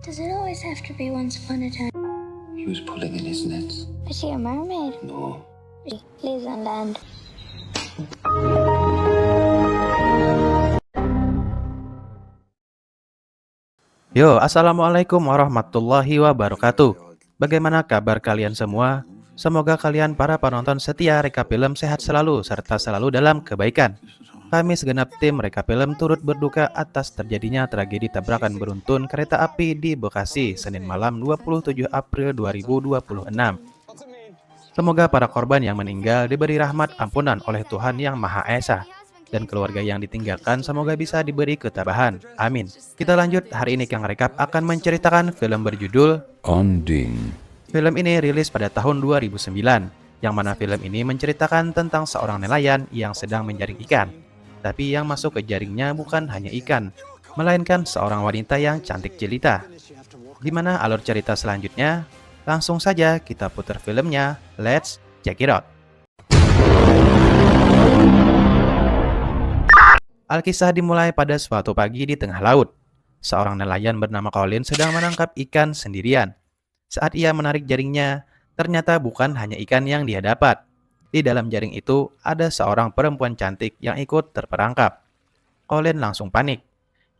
Does it always have to be once upon a time? He was pulling in his nets. Is she a mermaid? No. She lives on land. Yo, assalamualaikum warahmatullahi wabarakatuh. Bagaimana kabar kalian semua? Semoga kalian para penonton setia Reka Film sehat selalu serta selalu dalam kebaikan. Kami segenap tim Reka Film turut berduka atas terjadinya tragedi tabrakan beruntun kereta api di Bekasi Senin malam 27 April 2026. Semoga para korban yang meninggal diberi rahmat ampunan oleh Tuhan Yang Maha Esa, dan keluarga yang ditinggalkan semoga bisa diberi ketabahan. Amin. Kita lanjut, hari ini Kang Rekap akan menceritakan film berjudul Ondine. Film ini rilis pada tahun 2009, yang mana film ini menceritakan tentang seorang nelayan yang sedang menjaring ikan. Tapi yang masuk ke jaringnya bukan hanya ikan, melainkan seorang wanita yang cantik jelita. Gimana alur cerita selanjutnya? Langsung saja kita putar filmnya. Let's check it out. Alkisah dimulai pada suatu pagi di tengah laut. Seorang nelayan bernama Colin sedang menangkap ikan sendirian. Saat ia menarik jaringnya, ternyata bukan hanya ikan yang dia dapat. Di dalam jaring itu ada seorang perempuan cantik yang ikut terperangkap. Colin langsung panik.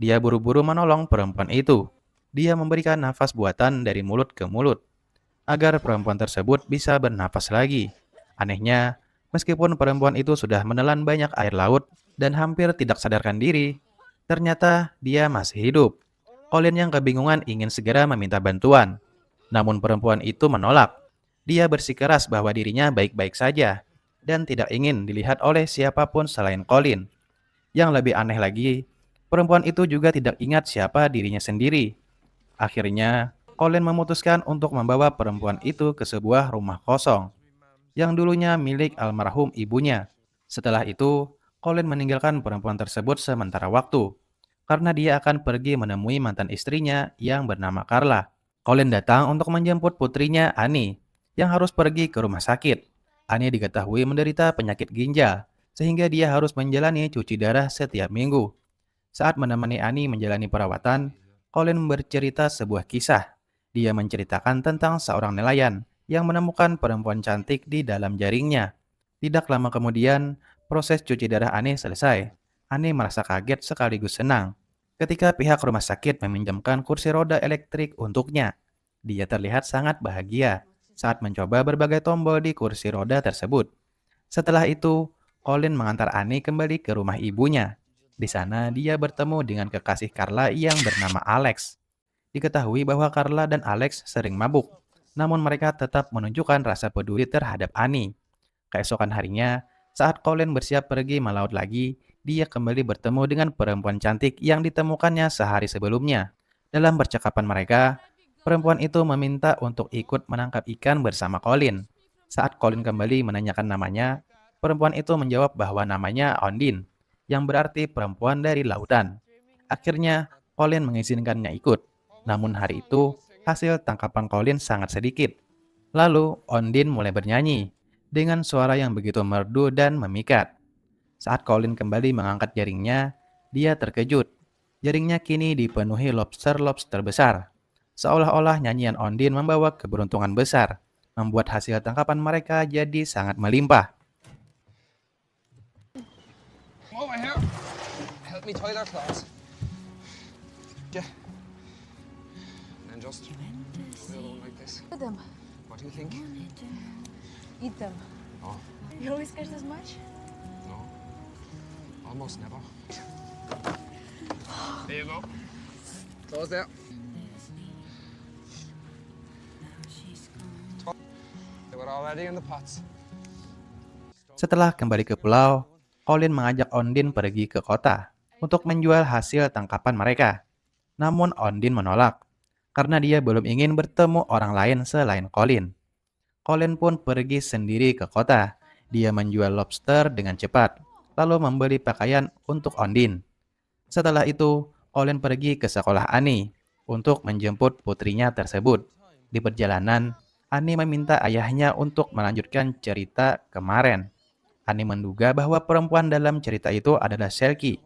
Dia buru-buru menolong perempuan itu. Dia memberikan nafas buatan dari mulut ke mulut, agar perempuan tersebut bisa bernafas lagi. Anehnya, meskipun perempuan itu sudah menelan banyak air laut dan hampir tidak sadarkan diri, ternyata dia masih hidup. Colin yang kebingungan ingin segera meminta bantuan. Namun perempuan itu menolak. Dia bersikeras bahwa dirinya baik-baik saja dan tidak ingin dilihat oleh siapapun selain Colin. Yang lebih aneh lagi, perempuan itu juga tidak ingat siapa dirinya sendiri. Akhirnya, Colin memutuskan untuk membawa perempuan itu ke sebuah rumah kosong yang dulunya milik almarhum ibunya. Setelah itu, Colin meninggalkan perempuan tersebut sementara waktu, karena dia akan pergi menemui mantan istrinya yang bernama Carla. Colin datang untuk menjemput putrinya Annie, yang harus pergi ke rumah sakit. Annie diketahui menderita penyakit ginjal, sehingga dia harus menjalani cuci darah setiap minggu. Saat menemani Annie menjalani perawatan, Colin bercerita sebuah kisah. Dia menceritakan tentang seorang nelayan yang menemukan perempuan cantik di dalam jaringnya. Tidak lama kemudian, proses cuci darah Annie selesai. Annie merasa kaget sekaligus senang ketika pihak rumah sakit meminjamkan kursi roda elektrik untuknya. Dia terlihat sangat bahagia saat mencoba berbagai tombol di kursi roda tersebut. Setelah itu, Colin mengantar Annie kembali ke rumah ibunya. Di sana, dia bertemu dengan kekasih Carla yang bernama Alex. Diketahui bahwa Carla dan Alex sering mabuk, namun mereka tetap menunjukkan rasa peduli terhadap Annie. Keesokan harinya, saat Colin bersiap pergi melaut lagi, dia kembali bertemu dengan perempuan cantik yang ditemukannya sehari sebelumnya. Dalam percakapan mereka, perempuan itu meminta untuk ikut menangkap ikan bersama Colin. Saat Colin kembali menanyakan namanya, perempuan itu menjawab bahwa namanya Ondine, yang berarti perempuan dari lautan. Akhirnya, Colin mengizinkannya ikut. Namun hari itu, hasil tangkapan Colin sangat sedikit. Lalu, Ondine mulai bernyanyi dengan suara yang begitu merdu dan memikat. Saat Colin kembali mengangkat jaringnya, dia terkejut. Jaringnya kini dipenuhi lobster-lobster besar. Seolah-olah nyanyian Ondine membawa keberuntungan besar, membuat hasil tangkapan mereka jadi sangat melimpah. Over here. Help me tie their claws. Yeah. And then just the other one like this. Eat them. What do you think? Eat them. Oh, You always catch this much? no. Almost never. There you go. Close there. They were already in the pots. Setelah kembali ke pulau, Colin mengajak Ondine pergi ke kota untuk menjual hasil tangkapan mereka. Namun Ondine menolak, karena dia belum ingin bertemu orang lain selain Colin. Colin pun pergi sendiri ke kota. Dia menjual lobster dengan cepat, lalu membeli pakaian untuk Ondine. Setelah itu, Colin pergi ke sekolah Annie untuk menjemput putrinya tersebut. Di perjalanan, Annie meminta ayahnya untuk melanjutkan cerita kemarin. Annie menduga bahwa perempuan dalam cerita itu adalah Selkie.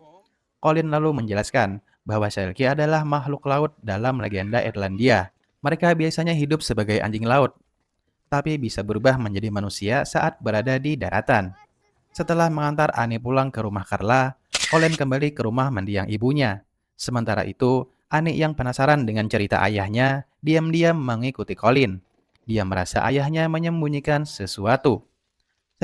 Colin lalu menjelaskan bahwa Selkie adalah makhluk laut dalam legenda Irlandia. Mereka biasanya hidup sebagai anjing laut, tapi bisa berubah menjadi manusia saat berada di daratan. Setelah mengantar Annie pulang ke rumah Carla, Colin kembali ke rumah mendiang ibunya. Sementara itu, Annie yang penasaran dengan cerita ayahnya, diam-diam mengikuti Colin. Dia merasa ayahnya menyembunyikan sesuatu.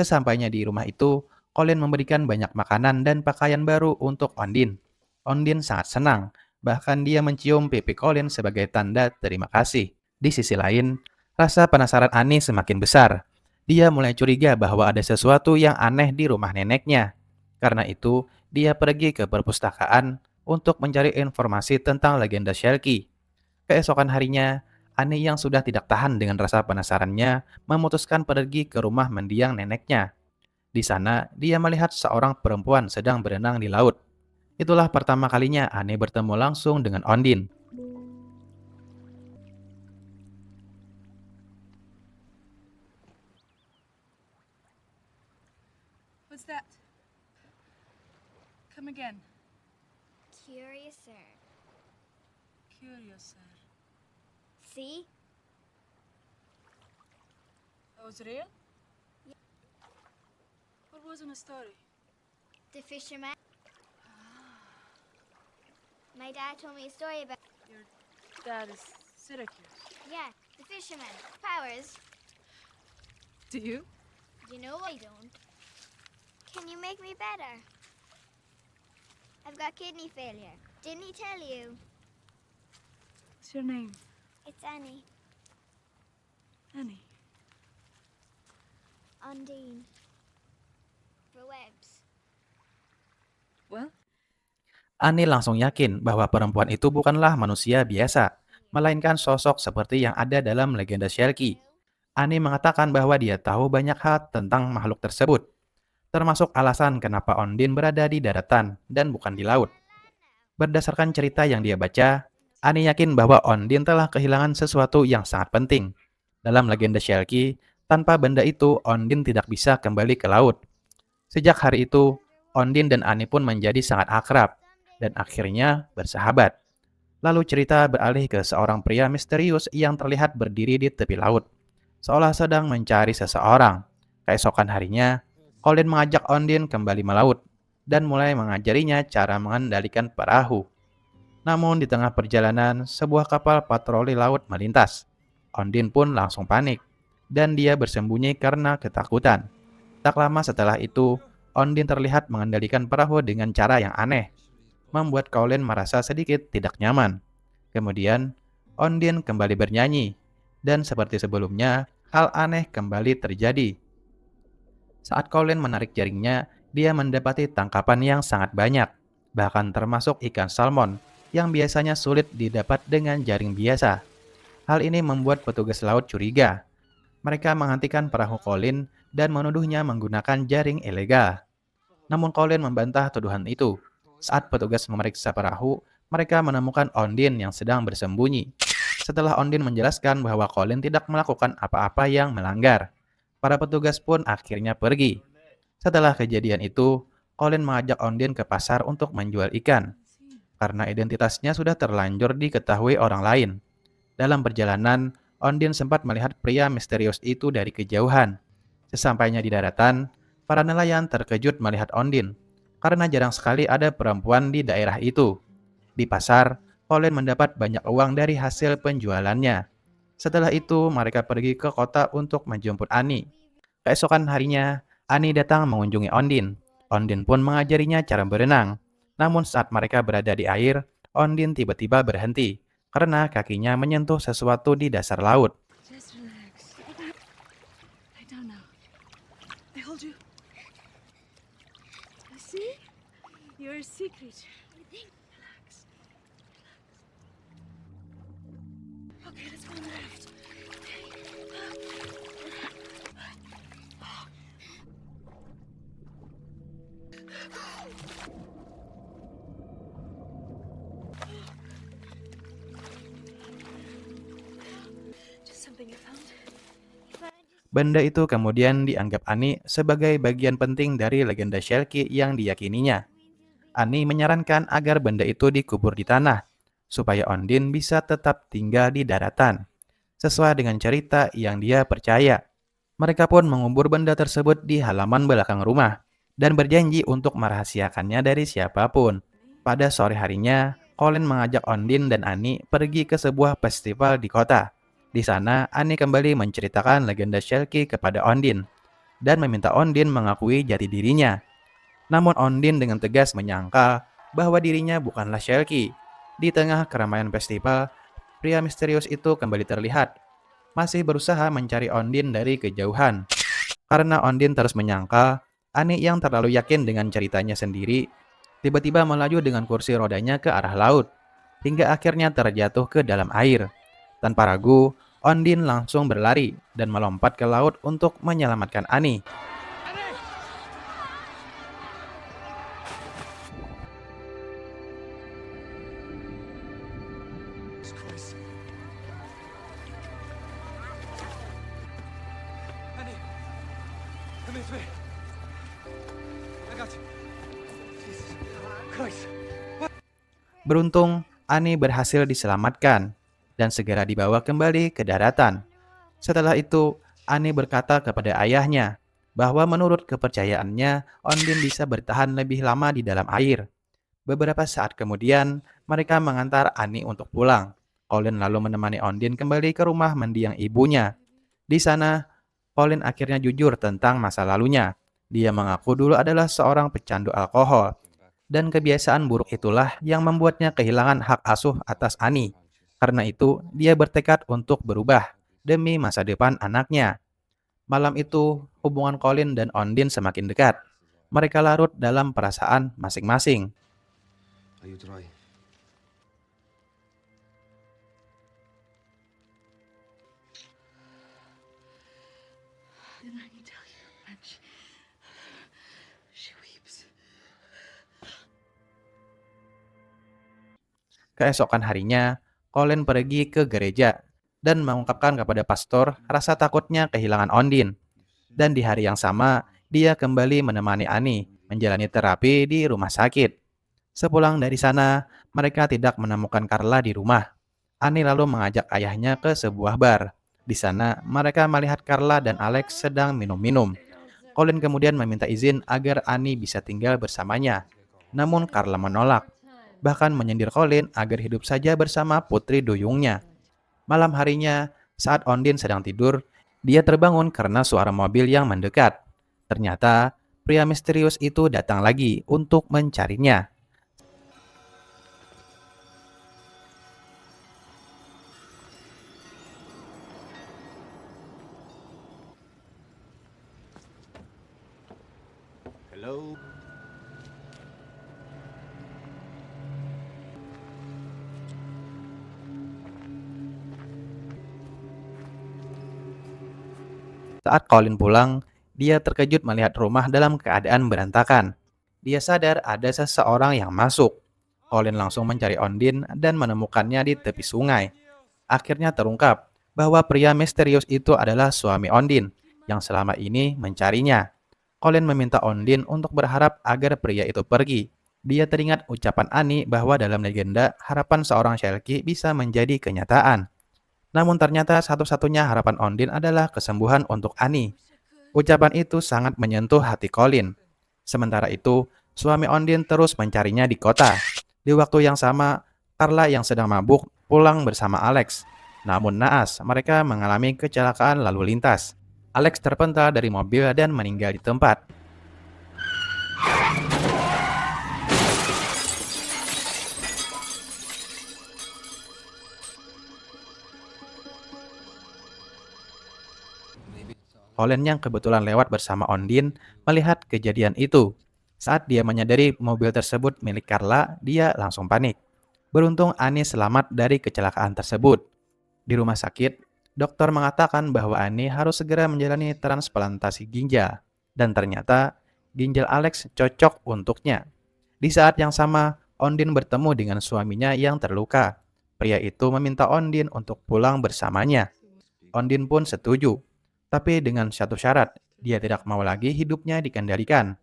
Sesampainya di rumah itu, Colin memberikan banyak makanan dan pakaian baru untuk Ondine. Ondine sangat senang, bahkan dia mencium pipi Colin sebagai tanda terima kasih. Di sisi lain, rasa penasaran Annie semakin besar. Dia mulai curiga bahwa ada sesuatu yang aneh di rumah neneknya. Karena itu, dia pergi ke perpustakaan untuk mencari informasi tentang legenda Shelky. Keesokan harinya, Annie yang sudah tidak tahan dengan rasa penasarannya memutuskan pergi ke rumah mendiang neneknya. Di sana, dia melihat seorang perempuan sedang berenang di laut. Itulah pertama kalinya Annie bertemu langsung dengan Ondine. What's that? Come again. Curiouser. Curiouser. See? Oh, it's real? What wasn't a story? The fisherman. My dad told me a story about. Your dad is Syracuse. Yeah, the fisherman. Powers. Do you? You know I don't. Can you make me better? I've got kidney failure. Didn't he tell you? What's your name? It's Annie. Annie. Undine. For webs. Well, Annie langsung yakin bahwa perempuan itu bukanlah manusia biasa, melainkan sosok seperti yang ada dalam legenda Shelky. Annie mengatakan bahwa dia tahu banyak hal tentang makhluk tersebut, termasuk alasan kenapa Ondine berada di daratan dan bukan di laut. Berdasarkan cerita yang dia baca, Annie yakin bahwa Ondine telah kehilangan sesuatu yang sangat penting. Dalam legenda Shelky, tanpa benda itu, Ondine tidak bisa kembali ke laut. Sejak hari itu, Ondine dan Annie pun menjadi sangat akrab, dan akhirnya bersahabat. Lalu cerita beralih ke seorang pria misterius yang terlihat berdiri di tepi laut, seolah sedang mencari seseorang. Keesokan harinya, Colin mengajak Ondine kembali melaut, dan mulai mengajarinya cara mengendalikan perahu. Namun di tengah perjalanan, sebuah kapal patroli laut melintas. Ondine pun langsung panik, dan dia bersembunyi karena ketakutan. Tak lama setelah itu, Ondine terlihat mengendalikan perahu dengan cara yang aneh, membuat Colin merasa sedikit tidak nyaman. Kemudian, Ondine kembali bernyanyi, dan seperti sebelumnya, hal aneh kembali terjadi. Saat Colin menarik jaringnya, dia mendapati tangkapan yang sangat banyak, bahkan termasuk ikan salmon, yang biasanya sulit didapat dengan jaring biasa. Hal ini membuat petugas laut curiga. Mereka menghentikan perahu Colin dan menuduhnya menggunakan jaring ilegal. Namun Colin membantah tuduhan itu. Saat petugas memeriksa perahu, mereka menemukan Ondine yang sedang bersembunyi. Setelah Ondine menjelaskan bahwa Colin tidak melakukan apa-apa yang melanggar, para petugas pun akhirnya pergi. Setelah kejadian itu, Colin mengajak Ondine ke pasar untuk menjual ikan, karena identitasnya sudah terlanjur diketahui orang lain. Dalam perjalanan, Ondine sempat melihat pria misterius itu dari kejauhan. Sesampainya di daratan, para nelayan terkejut melihat Ondine, karena jarang sekali ada perempuan di daerah itu. Di pasar, Colin mendapat banyak uang dari hasil penjualannya. Setelah itu, mereka pergi ke kota untuk menjemput Annie. Keesokan harinya, Annie datang mengunjungi Ondine. Ondine pun mengajarinya cara berenang. Namun saat mereka berada di air, Ondine tiba-tiba berhenti, karena kakinya menyentuh sesuatu di dasar laut. just relax. Lie down now. I hold you. See? You're a sea creature. Relax. Okay, let's go on the raft. Just something you found. Benda itu kemudian dianggap Annie sebagai bagian penting dari legenda Shelky yang diyakininya. Ani menyarankan agar benda itu dikubur di tanah, supaya Ondine bisa tetap tinggal di daratan, sesuai dengan cerita yang dia percaya. Mereka pun mengubur benda tersebut di halaman belakang rumah, dan berjanji untuk merahasiakannya dari siapapun. Pada sore harinya, Colin mengajak Ondine dan Annie pergi ke sebuah festival di kota. Di sana, Annie kembali menceritakan legenda Shelky kepada Ondine, dan meminta Ondine mengakui jati dirinya. Namun Ondine dengan tegas menyangkal bahwa dirinya bukanlah Shelky. Di tengah keramaian festival, pria misterius itu kembali terlihat, masih berusaha mencari Ondine dari kejauhan. Karena Ondine terus menyangkal, Annie yang terlalu yakin dengan ceritanya sendiri, tiba-tiba melaju dengan kursi rodanya ke arah laut, hingga akhirnya terjatuh ke dalam air. Tanpa ragu, Ondine langsung berlari dan melompat ke laut untuk menyelamatkan Annie. Christ. Annie! Come with me. I got you. Jesus Christ. Beruntung, Annie berhasil diselamatkan dan segera dibawa kembali ke daratan. Setelah itu, Annie berkata kepada ayahnya bahwa menurut kepercayaannya, Ondine bisa bertahan lebih lama di dalam air. Beberapa saat kemudian, mereka mengantar Annie untuk pulang. Colin lalu menemani Ondine kembali ke rumah mendiang ibunya. Di sana, Colin akhirnya jujur tentang masa lalunya. Dia mengaku dulu adalah seorang pecandu alkohol, dan kebiasaan buruk itulah yang membuatnya kehilangan hak asuh atas Annie. Karena itu, dia bertekad untuk berubah demi masa depan anaknya. Malam itu, hubungan Colin dan Ondine semakin dekat. Mereka larut dalam perasaan masing-masing. Are you dry? Didn't I tell you when she weeps? Keesokan harinya, Colin pergi ke gereja dan mengungkapkan kepada pastor rasa takutnya kehilangan Ondine. Dan di hari yang sama, dia kembali menemani Annie menjalani terapi di rumah sakit. Sepulang dari sana, mereka tidak menemukan Carla di rumah. Annie lalu mengajak ayahnya ke sebuah bar. Di sana, mereka melihat Carla dan Alex sedang minum-minum. Colin kemudian meminta izin agar Annie bisa tinggal bersamanya. Namun Carla menolak, bahkan menyindir Colin agar hidup saja bersama putri duyungnya. Malam harinya, saat Ondine sedang tidur, dia terbangun karena suara mobil yang mendekat. Ternyata, pria misterius itu datang lagi untuk mencarinya. Hello? Saat Colin pulang, dia terkejut melihat rumah dalam keadaan berantakan. Dia sadar ada seseorang yang masuk. Colin langsung mencari Ondine dan menemukannya di tepi sungai. Akhirnya terungkap bahwa pria misterius itu adalah suami Ondine yang selama ini mencarinya. Colin meminta Ondine untuk berharap agar pria itu pergi. Dia teringat ucapan Annie bahwa dalam legenda harapan seorang Shelky bisa menjadi kenyataan. Namun ternyata satu-satunya harapan Ondine adalah kesembuhan untuk Annie. Ucapan itu sangat menyentuh hati Colin. Sementara itu, suami Ondine terus mencarinya di kota. Di waktu yang sama, Carla yang sedang mabuk pulang bersama Alex. Namun naas, mereka mengalami kecelakaan lalu lintas. Alex terpental dari mobil dan meninggal di tempat. Colin yang kebetulan lewat bersama Ondine melihat kejadian itu. Saat dia menyadari mobil tersebut milik Carla, dia langsung panik. Beruntung Annie selamat dari kecelakaan tersebut. Di rumah sakit, dokter mengatakan bahwa Annie harus segera menjalani transplantasi ginjal. Dan ternyata ginjal Alex cocok untuknya. Di saat yang sama, Ondine bertemu dengan suaminya yang terluka. Pria itu meminta Ondine untuk pulang bersamanya. Ondine pun setuju. Tapi dengan satu syarat, dia tidak mau lagi hidupnya dikendalikan.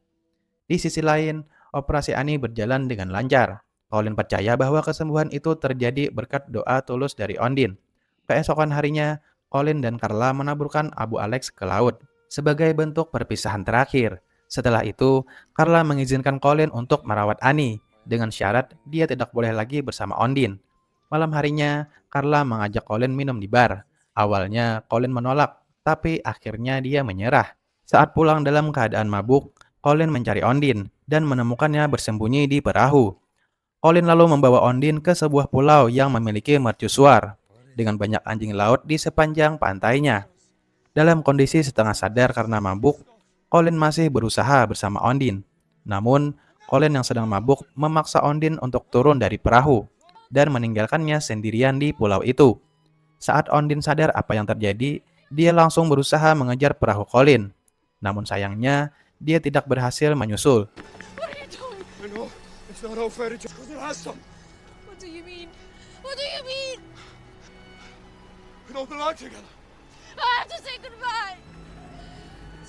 Di sisi lain, operasi Annie berjalan dengan lancar. Colin percaya bahwa kesembuhan itu terjadi berkat doa tulus dari Ondine. Keesokan harinya, Colin dan Carla menaburkan abu Alex ke laut sebagai bentuk perpisahan terakhir. Setelah itu, Carla mengizinkan Colin untuk merawat Annie dengan syarat dia tidak boleh lagi bersama Ondine. Malam harinya, Carla mengajak Colin minum di bar. Awalnya, Colin menolak, tapi akhirnya dia menyerah. Saat pulang dalam keadaan mabuk, Colin mencari Ondine dan menemukannya bersembunyi di perahu. Colin lalu membawa Ondine ke sebuah pulau yang memiliki mercusuar dengan banyak anjing laut di sepanjang pantainya. Dalam kondisi setengah sadar karena mabuk, Colin masih berusaha bersama Ondine. Namun, Colin yang sedang mabuk memaksa Ondine untuk turun dari perahu dan meninggalkannya sendirian di pulau itu. Saat Ondine sadar apa yang terjadi, dia langsung berusaha mengejar perahu Colin. Namun sayangnya, dia tidak berhasil menyusul. What are you doing? I know. It's not all fair to just because it has to. What do you mean? What do you mean? We don't belong together. I have to say goodbye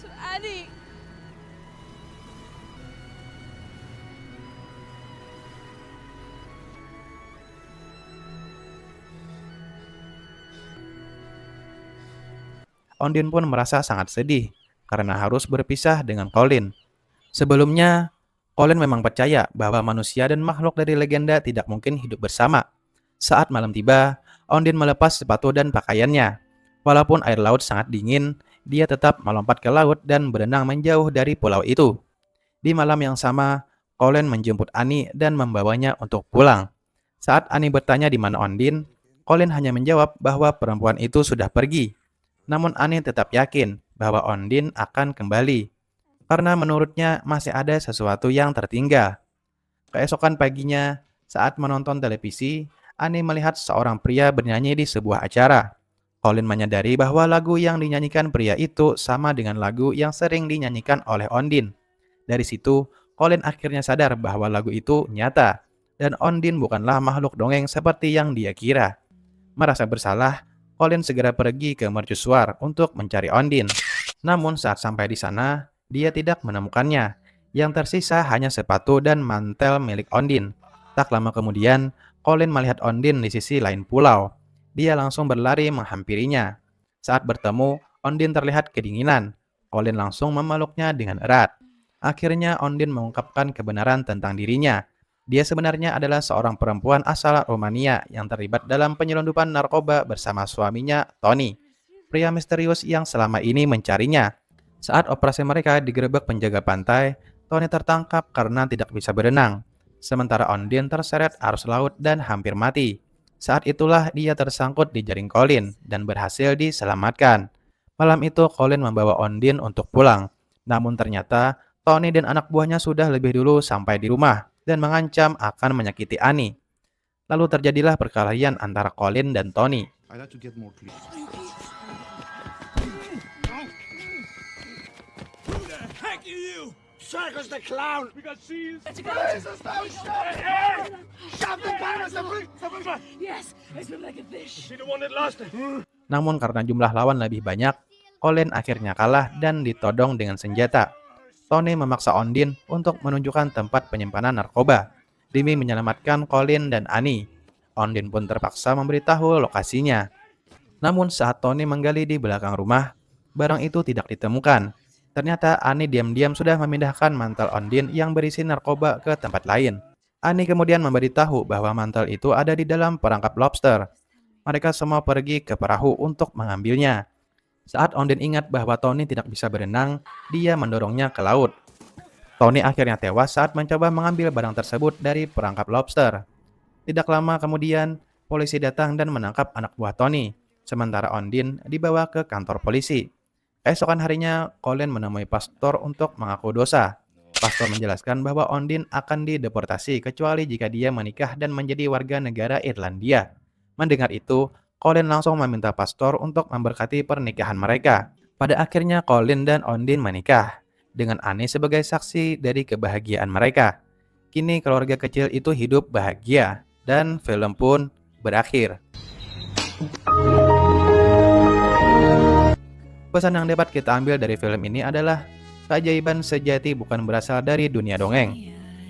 to Annie. Ondine pun merasa sangat sedih karena harus berpisah dengan Colin. Sebelumnya, Colin memang percaya bahwa manusia dan makhluk dari legenda tidak mungkin hidup bersama. Saat malam tiba, Ondine melepas sepatu dan pakaiannya. Walaupun air laut sangat dingin, dia tetap melompat ke laut dan berenang menjauh dari pulau itu. Di malam yang sama, Colin menjemput Annie dan membawanya untuk pulang. Saat Annie bertanya di mana Ondine, Colin hanya menjawab bahwa perempuan itu sudah pergi. Namun Annie tetap yakin bahwa Ondine akan kembali, karena menurutnya masih ada sesuatu yang tertinggal. Keesokan paginya, saat menonton televisi, Annie melihat seorang pria bernyanyi di sebuah acara. Colin menyadari bahwa lagu yang dinyanyikan pria itu sama dengan lagu yang sering dinyanyikan oleh Ondine. Dari situ, Colin akhirnya sadar bahwa lagu itu nyata, dan Ondine bukanlah makhluk dongeng seperti yang dia kira. Merasa bersalah, Colin segera pergi ke mercusuar untuk mencari Ondine. Namun saat sampai di sana, dia tidak menemukannya. Yang tersisa hanya sepatu dan mantel milik Ondine. Tak lama kemudian, Colin melihat Ondine di sisi lain pulau. Dia langsung berlari menghampirinya. Saat bertemu, Ondine terlihat kedinginan. Colin langsung memeluknya dengan erat. Akhirnya Ondine mengungkapkan kebenaran tentang dirinya. Dia sebenarnya adalah seorang perempuan asal Romania yang terlibat dalam penyelundupan narkoba bersama suaminya, Tony, pria misterius yang selama ini mencarinya. Saat operasi mereka digerebek penjaga pantai, Tony tertangkap karena tidak bisa berenang. Sementara Ondine terseret arus laut dan hampir mati. Saat itulah dia tersangkut di jaring Colin dan berhasil diselamatkan. Malam itu Colin membawa Ondine untuk pulang. Namun ternyata Tony dan anak buahnya sudah lebih dulu sampai di rumah dan mengancam akan menyakiti Annie. Lalu terjadilah perkelahian antara Colin dan Tony. I'd like to get more clear. Who the heck are you? Circus the clown! We got cheese! Let's go. Shove the cameras and bring Yes, I swim like a fish. See the one that lost it? Namun karena jumlah lawan lebih banyak, Colin akhirnya kalah dan ditodong dengan senjata. Tony memaksa Ondine untuk menunjukkan tempat penyimpanan narkoba demi menyelamatkan Colin dan Annie. Ondine pun terpaksa memberitahu lokasinya. Namun saat Tony menggali di belakang rumah, barang itu tidak ditemukan. Ternyata Annie diam-diam sudah memindahkan mantel Ondine yang berisi narkoba ke tempat lain. Annie kemudian memberitahu bahwa mantel itu ada di dalam perangkap lobster. Mereka semua pergi ke perahu untuk mengambilnya. Saat Ondine ingat bahwa Tony tidak bisa berenang, dia mendorongnya ke laut. Tony akhirnya tewas saat mencoba mengambil barang tersebut dari perangkap lobster. Tidak lama kemudian, polisi datang dan menangkap anak buah Tony, sementara Ondine dibawa ke kantor polisi. Keesokan harinya, Colin menemui pastor untuk mengaku dosa. Pastor menjelaskan bahwa Ondine akan dideportasi kecuali jika dia menikah dan menjadi warga negara Irlandia. Mendengar itu, Colin langsung meminta pastor untuk memberkati pernikahan mereka. Pada akhirnya Colin dan Ondine menikah, dengan Annie sebagai saksi dari kebahagiaan mereka. Kini keluarga kecil itu hidup bahagia, dan film pun berakhir. Pesan yang dapat kita ambil dari film ini adalah keajaiban sejati bukan berasal dari dunia dongeng,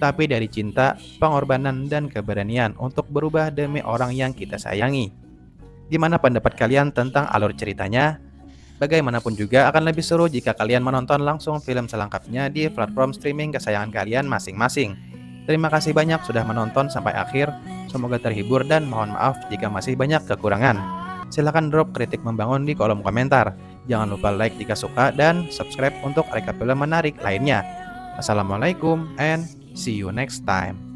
tapi dari cinta, pengorbanan, dan keberanian untuk berubah demi orang yang kita sayangi. Gimana pendapat kalian tentang alur ceritanya? Bagaimanapun juga akan lebih seru jika kalian menonton langsung film selengkapnya di platform streaming kesayangan kalian masing-masing. Terima kasih banyak sudah menonton sampai akhir. Semoga terhibur dan mohon maaf jika masih banyak kekurangan. Silahkan drop kritik membangun di kolom komentar. Jangan lupa like jika suka dan subscribe untuk rekap film menarik lainnya. Assalamualaikum and see you next time.